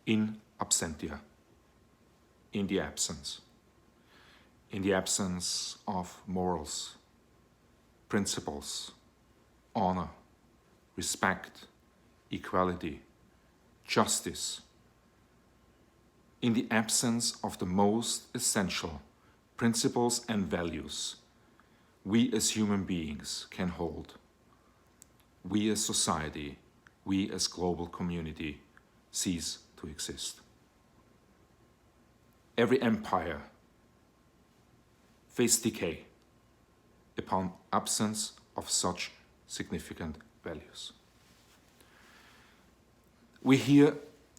in absentia, in the absence of morals, principles, honor, respect, equality, justice, in the absence of the most essential principles and values we as human beings can hold, we as society, we as global community cease to exist. Every empire faced decay upon absence of such significant values. We hear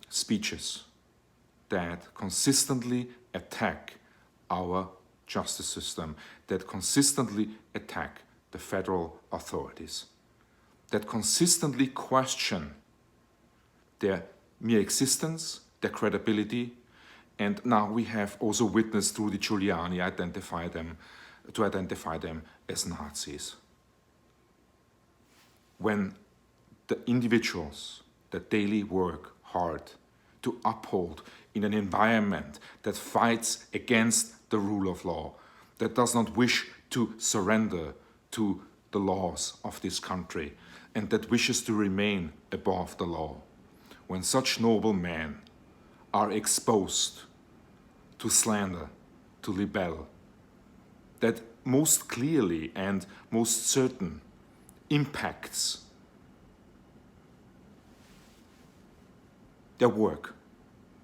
speeches that consistently attack our justice system, that consistently attack the federal authorities, that consistently question their mere existence, their credibility, and now we have also witnessed through the Giuliani to identify them as Nazis. When the individuals that daily work hard to uphold in an environment that fights against the rule of law, that does not wish to surrender to the laws of this country, and that wishes to remain above the law, when such noble men are exposed to slander, to libel, that most clearly and most certain impacts their work,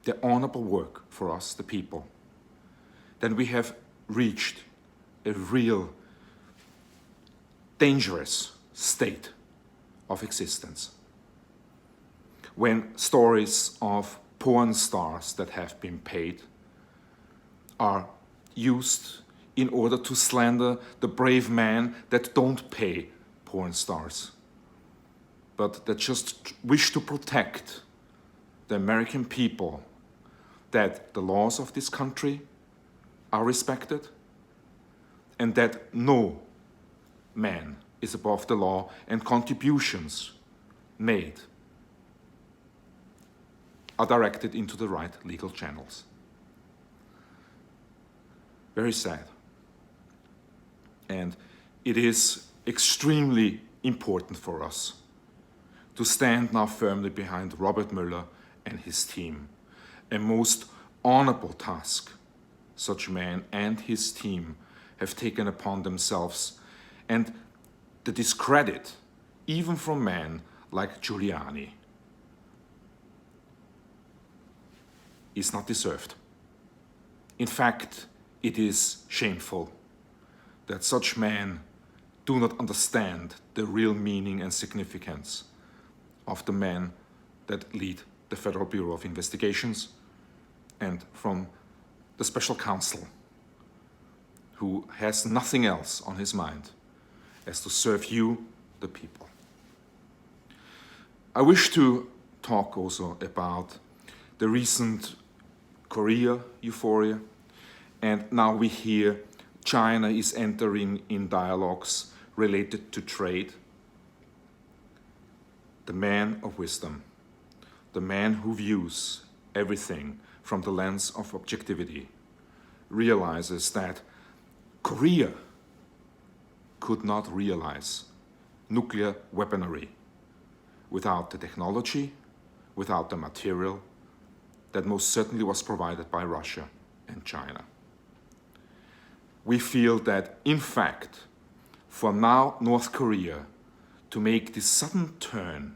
their honorable work for us, the people, then we have reached a real dangerous state of existence. When stories of porn stars that have been paid are used in order to slander the brave men that don't pay porn stars, but that just wish to protect the American people, that the laws of this country are respected and that no man is above the law and contributions made are directed into the right legal channels. Very sad. And it is extremely important for us to stand now firmly behind Robert Mueller and his team. A most honorable task such man and his team have taken upon themselves, and the discredit, even from men like Giuliani, is not deserved. In fact, it is shameful that such men do not understand the real meaning and significance of the men that lead the Federal Bureau of Investigations and from the special counsel, who has nothing else on his mind as to serve you, the people. I wish to talk also about the recent Korea euphoria, and now we hear China is entering in dialogues related to trade. The man of wisdom, the man who views everything from the lens of objectivity, realizes that Korea could not realize nuclear weaponry without the technology, without the material that most certainly was provided by Russia and China. We feel that, in fact, for now North Korea to make this sudden turn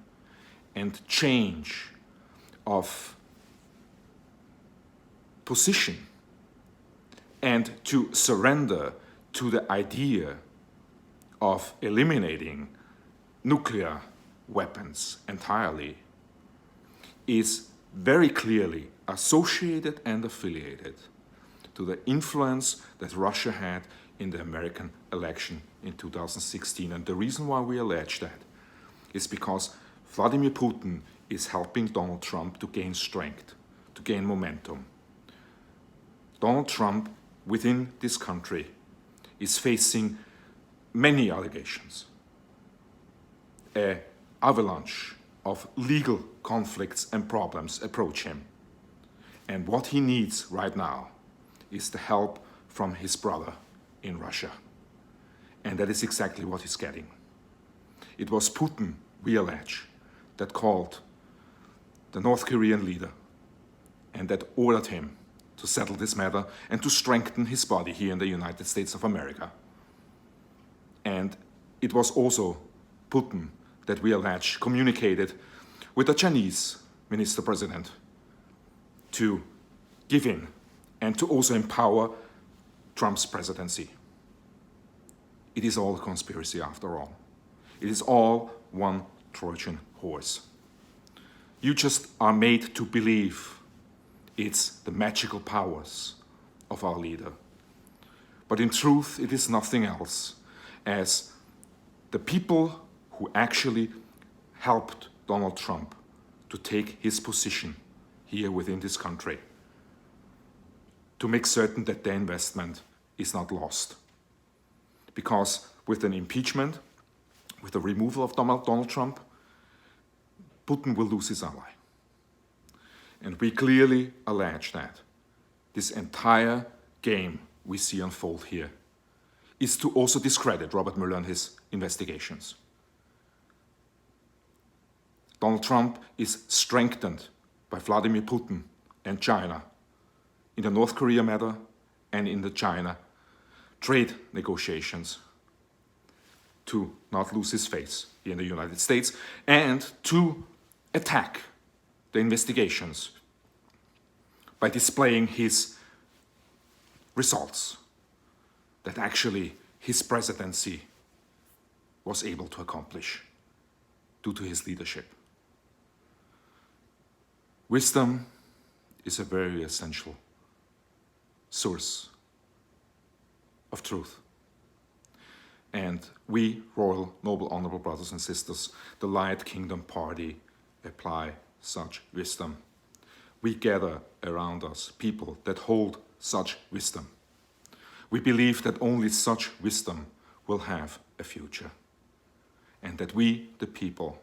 and change of position and to surrender to the idea of eliminating nuclear weapons entirely is very clearly associated and affiliated to the influence that Russia had in the American election in 2016. And the reason why we allege that is because Vladimir Putin is helping Donald Trump to gain strength, to gain momentum. Donald Trump, within this country, is facing many allegations. An avalanche of legal conflicts and problems approach him. And what he needs right now is the help from his brother in Russia. And that is exactly what he's getting. It was Putin, we allege, that called the North Korean leader and that ordered him to settle this matter and to strengthen his body here in the United States of America. And it was also Putin that we allege communicated with the Chinese minister president to give in and to also empower Trump's presidency. It is all a conspiracy after all. It is all one Trojan horse. You just are made to believe it's the magical powers of our leader. But in truth, it is nothing else as the people who actually helped Donald Trump to take his position here within this country, to make certain that their investment is not lost. Because with an impeachment, with the removal of Donald Trump, Putin will lose his ally. And we clearly allege that this entire game we see unfold here is to also discredit Robert Mueller and his investigations. Donald Trump is strengthened by Vladimir Putin and China in the North Korea matter and in the China trade negotiations to not lose his face here in the United States and to attack the investigations by displaying his results that actually his presidency was able to accomplish due to his leadership. Wisdom is a very essential source of truth. And we, royal, noble, honorable brothers and sisters, the Light Kingdom Party, apply such wisdom. We gather around us people that hold such wisdom. We believe that only such wisdom will have a future, and that we, the people,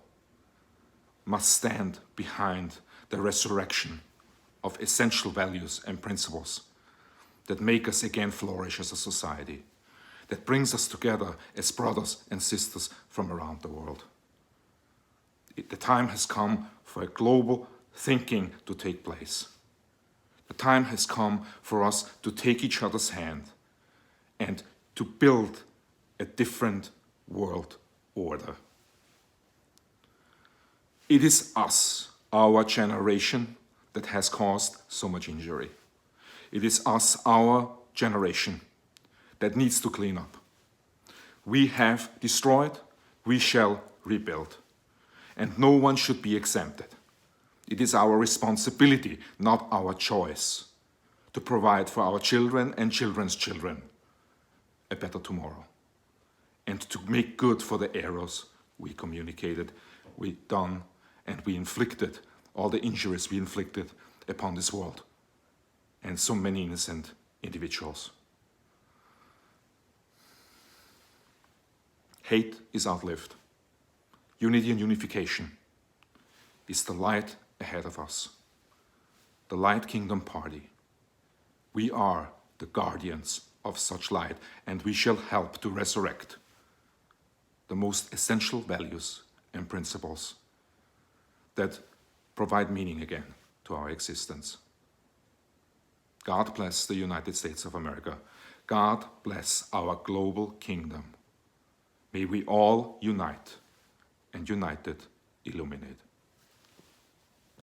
must stand behind the resurrection of essential values and principles that make us again flourish as a society, that brings us together as brothers and sisters from around the world. The time has come for a global thinking to take place. The time has come for us to take each other's hand and to build a different world order. It is us, our generation, that has caused so much injury. It is us, our generation, that needs to clean up. We have destroyed, we shall rebuild. And no one should be exempted. It is our responsibility, not our choice, to provide for our children and children's children a better tomorrow, and to make good for the errors we communicated, we done, and we inflicted, all the injuries we inflicted upon this world, and so many innocent individuals. Hate is outlived. Unity and unification is the light ahead of us. The Light Kingdom Party. We are the guardians of such light, and we shall help to resurrect the most essential values and principles that provide meaning again to our existence. God bless the United States of America. God bless our global kingdom. May we all unite and united illuminate.